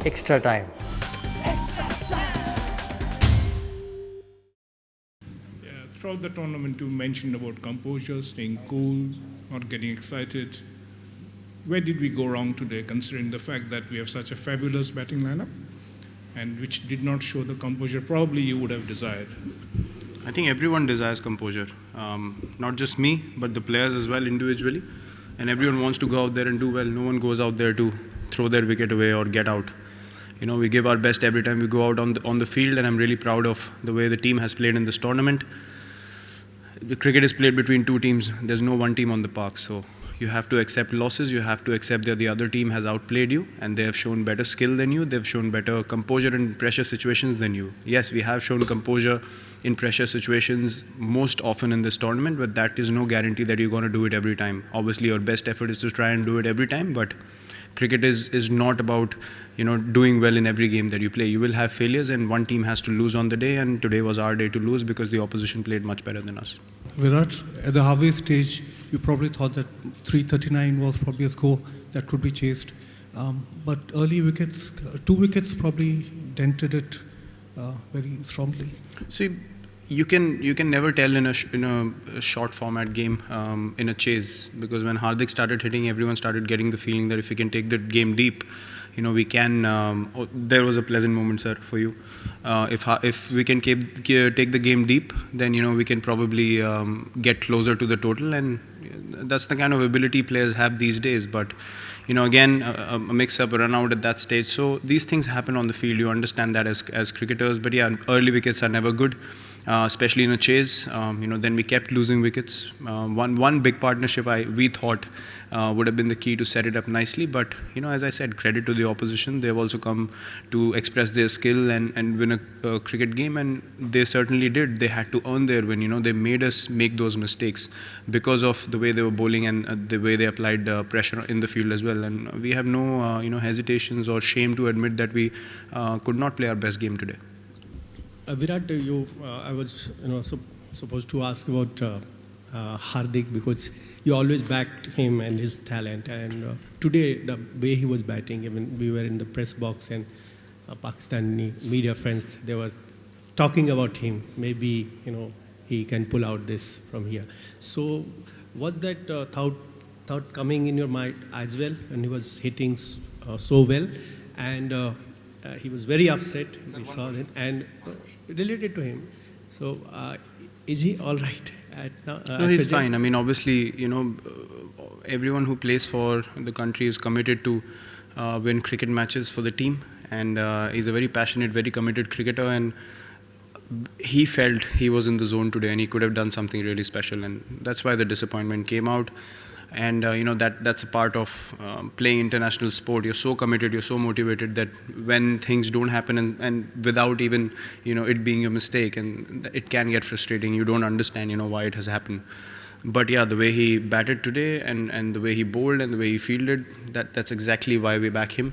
extra time. Throughout the tournament, you mentioned about composure, staying cool, not getting excited. Where did we go wrong today, considering the fact that we have such a fabulous batting lineup, and which did not show the composure probably you would have desired? I think everyone desires composure, not just me, but the players as well individually. And everyone wants to go out there and do well. No one goes out there to throw their wicket away or get out. You know, we give our best every time we go out on the field, and I'm really proud of the way the team has played in this tournament. The cricket is played between two teams. There's no one team on the park, so you have to accept losses. You have to accept that the other team has outplayed you, and they have shown better skill than you. They've shown better composure in pressure situations than you. Yes, we have shown composure in pressure situations most often in this tournament, but that is no guarantee that you're going to do it every time. Obviously, your best effort is to try and do it every time, but cricket is not about, you know, doing well in every game that you play. You will have failures, and one team has to lose on the day, and today was our day to lose because the opposition played much better than us. Virat, at the halfway stage, you probably thought that 339 was probably a score that could be chased. But early wickets, 2 wickets probably dented it very strongly. See, you can never tell in a short format game in a chase, because when Hardik started hitting, everyone started getting the feeling that if we can take the game deep, you know, we can. There was a pleasant moment, sir, for you. If we can take the game deep, then, you know, we can probably get closer to the total, and that's the kind of ability players have these days. But, you know, again, a mix-up, a run-out at that stage. So these things happen on the field. You understand that as cricketers. But yeah, early wickets are never good, especially in a chase. You know, then we kept losing wickets. One big partnership we thought would have been the key to set it up nicely. But, you know, as I said, credit to the opposition. They've also come to express their skill and win a cricket game, and they certainly did. They had to earn their win. You know, they made us make those mistakes because of the way they were bowling and the way they applied pressure in the field as well. And we have no, you know, hesitations or shame to admit that we could not play our best game today. Virat, I was, you know, supposed to ask about Hardik, because you always backed him and his talent. And today, the way he was batting, I mean, we were in the press box, and Pakistani media friends, they were talking about him. Maybe, you know, he can pull out this from here. So, was that thought coming in your mind as well when he was hitting so well? And he was very upset. We saw that, and related to him. So, is he all right? No, he's fine. I mean, obviously, you know, everyone who plays for the country is committed to win cricket matches for the team, and he's a very passionate, very committed cricketer, and he felt he was in the zone today and he could have done something really special, and that's why the disappointment came out. And you know, that's a part of playing international sport. You're so committed, you're so motivated that when things don't happen and without even, you know, it being a mistake, and it can get frustrating. You don't understand, you know, why it has happened. But yeah, the way he batted today and the way he bowled and the way he fielded, that's exactly why we back him,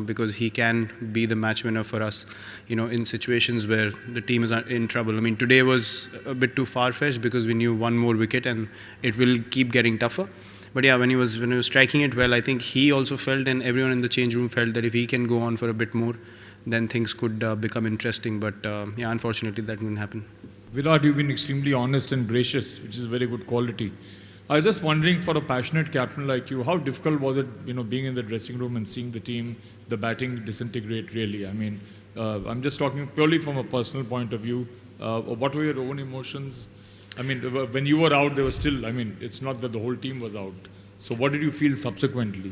because he can be the match winner for us, you know, in situations where the team is in trouble. I mean, today was a bit too far-fetched because we knew one more wicket and it will keep getting tougher. But yeah, when he was striking it well, I think he also felt, and everyone in the change room felt, that if he can go on for a bit more, then things could become interesting. But yeah, unfortunately, that didn't happen. Virat, you've been extremely honest and gracious, which is a very good quality. I was just wondering, for a passionate captain like you, how difficult was it, you know, being in the dressing room and seeing the team, the batting disintegrate really? I mean, I'm just talking purely from a personal point of view. What were your own emotions? I mean, when you were out, they were still, I mean, it's not that the whole team was out. So what did you feel subsequently?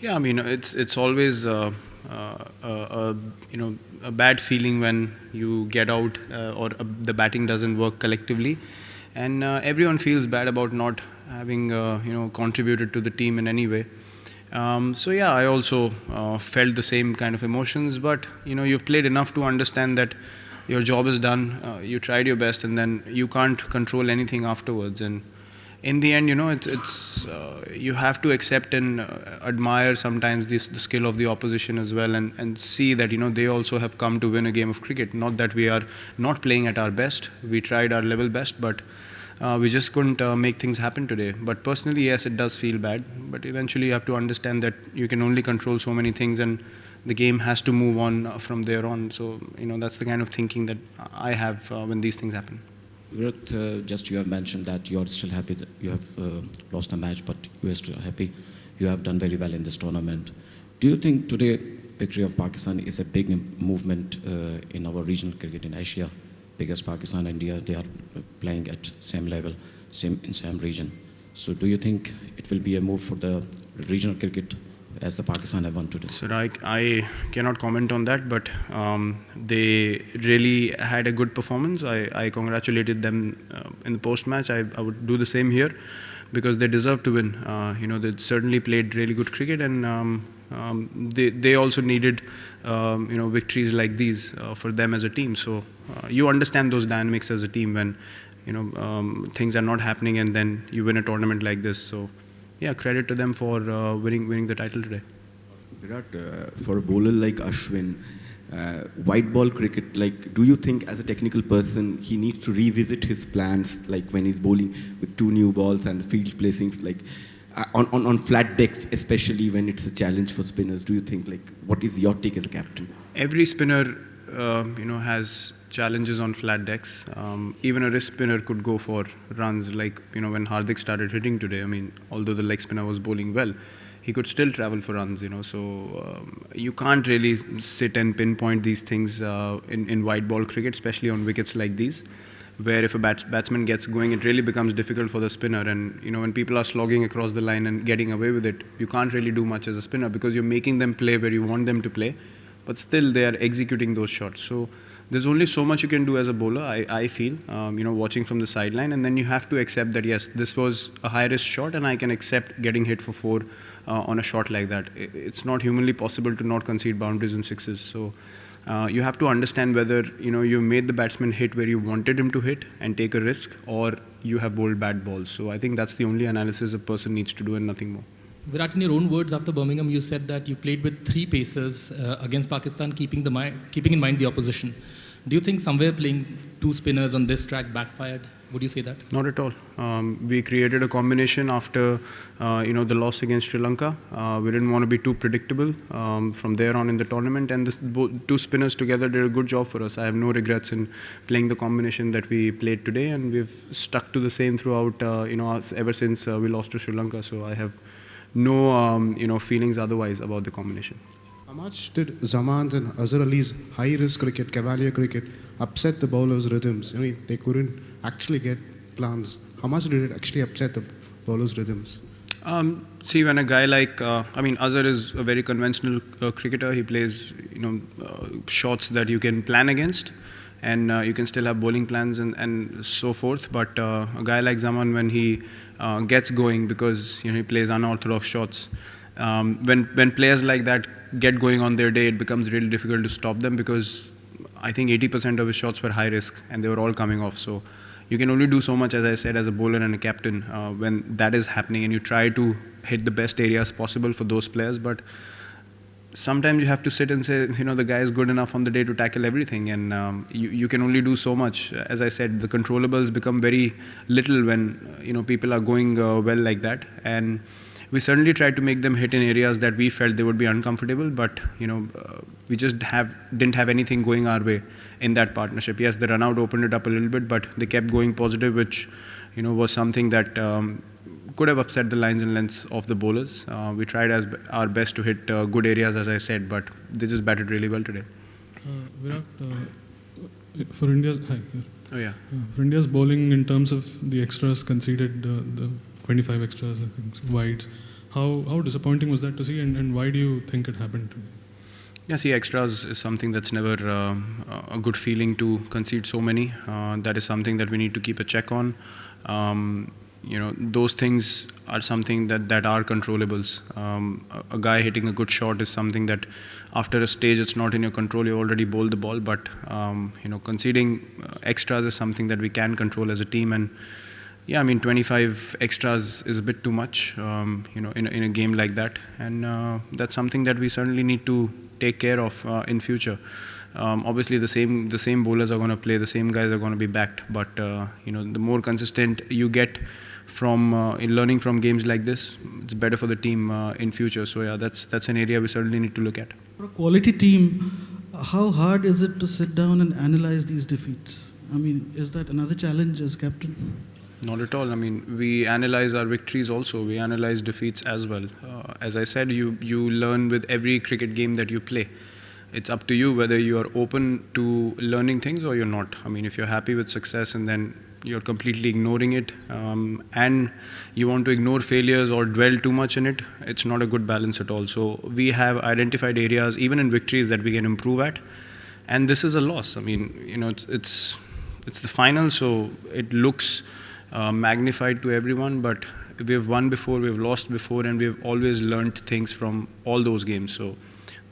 Yeah, I mean, it's always you know, a bad feeling when you get out or the batting doesn't work collectively, and everyone feels bad about not having you know, contributed to the team in any way. So yeah, I also felt the same kind of emotions, but you know, you've played enough to understand that your job is done, you tried your best, and then you can't control anything afterwards. And in the end, you know, it's you have to accept and admire sometimes the skill of the opposition as well, and see that, you know, they also have come to win a game of cricket. Not that we are not playing at our best. We tried our level best, but we just couldn't make things happen today. But personally, yes, it does feel bad. But eventually, you have to understand that you can only control so many things, and the game has to move on from there on. So, that's the kind of thinking that I have when these things happen. Virat, just you have mentioned that you are still happy that you have lost a match, but you are still happy. You have done very well in this tournament. Do you think today victory of Pakistan is a big movement in our regional cricket in Asia? Because Pakistan and India, they are playing at same level, in same region. So do you think it will be a move for the regional cricket as the Pakistan have won today? So I cannot comment on that, but they really had a good performance. I congratulated them in the post-match. I would do the same here because they deserve to win. They certainly played really good cricket, and they also needed victories like these for them as a team. So you understand those dynamics as a team when things are not happening and then you win a tournament like this. So yeah, credit to them for winning the title today. Virat, for a bowler like Ashwin, white ball cricket, do you think as a technical person he needs to revisit his plans, when he's bowling with 2 new balls and the field placings, on flat decks, especially when it's a challenge for spinners? Do you think, what is your take as a captain? Every spinner, has challenges on flat decks. Even a wrist spinner could go for runs, when Hardik started hitting today. Although the leg spinner was bowling well, he could still travel for runs, So you can't really sit and pinpoint these things in white ball cricket, especially on wickets like these, where if a batsman gets going, it really becomes difficult for the spinner. And, when people are slogging across the line and getting away with it, you can't really do much as a spinner because you're making them play where you want them to play, but still they are executing those shots. So there's only so much you can do as a bowler, I feel, watching from the sideline. And then you have to accept that, yes, this was a high-risk shot and I can accept getting hit for 4 on a shot like that. It's not humanly possible to not concede boundaries and sixes. So you have to understand whether, you made the batsman hit where you wanted him to hit and take a risk, or you have bowled bad balls. So I think that's the only analysis a person needs to do and nothing more. Virat, in your own words after Birmingham, you said that you played with 3 pacers against Pakistan, keeping in mind the opposition. Do you think somewhere playing 2 spinners on this track backfired? Would you say that? Not at all. We created a combination after, the loss against Sri Lanka. We didn't want to be too predictable from there on in the tournament, and the 2 spinners together did a good job for us. I have no regrets in playing the combination that we played today, and we've stuck to the same throughout, ever since we lost to Sri Lanka. So I have no, feelings otherwise about the combination. How much did Zaman's and Azhar Ali's high-risk cricket, cavalier cricket, upset the bowlers' rhythms? They couldn't actually get plans. How much did it actually upset the bowlers' rhythms? See, when a guy like, Azhar is a very conventional cricketer. He plays, shots that you can plan against, and you can still have bowling plans and so forth. But a guy like Zaman, when he gets going, because he plays unorthodox shots, when players like that get going on their day, it becomes really difficult to stop them, because I think 80% of his shots were high risk and they were all coming off. So you can only do so much, as I said, as a bowler and a captain when that is happening, and you try to hit the best areas possible for those players. But sometimes you have to sit and say, the guy is good enough on the day to tackle everything, and you can only do so much. As I said, the controllables become very little when people are going well like that, and we certainly tried to make them hit in areas that we felt they would be uncomfortable, but we just didn't have anything going our way in that partnership. Yes, the run out opened it up a little bit, but they kept going positive, which was something that could have upset the lines and lengths of the bowlers. We tried our best to hit good areas, as I said, but they just batted really well today. Virat, for India's for India's bowling, in terms of the extras conceded, the 25 extras, I think, wides. How disappointing was that to see, and why do you think it happened today? Yeah, see, extras is something that's never a good feeling to concede so many. That is something that we need to keep a check on. Those things are something that are controllables. A guy hitting a good shot is something that after a stage it's not in your control, you already bowled the ball, but conceding extras is something that we can control as a team. And yeah, 25 extras is a bit too much, in a game like that, and that's something that we certainly need to take care of in future. Obviously, the same bowlers are going to play, the same guys are going to be backed, but the more consistent you get from in learning from games like this. It's better for the team in future. So yeah, that's an area we certainly need to look at. For a quality team, how hard is it to sit down and analyze these defeats? I mean, is that another challenge as captain? Not at all. I mean, we analyze our victories also. We analyze defeats as well. As I said, you learn with every cricket game that you play. It's up to you whether you are open to learning things or you're not. I mean, if you're happy with success and then you're completely ignoring it, and you want to ignore failures or dwell too much in it, it's not a good balance at all. So we have identified areas, even in victories, that we can improve at. And this is a loss. I mean, you know, it's the final, so it looks magnified to everyone, but we've won before, we've lost before, and we've always learned things from all those games. So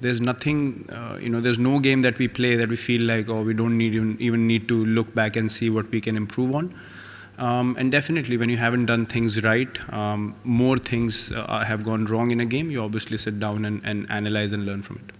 there's nothing, there's no game that we play that we feel like, oh, we don't even need to look back and see what we can improve on. And definitely when you haven't done things right, more things have gone wrong in a game, you obviously sit down and analyze and learn from it.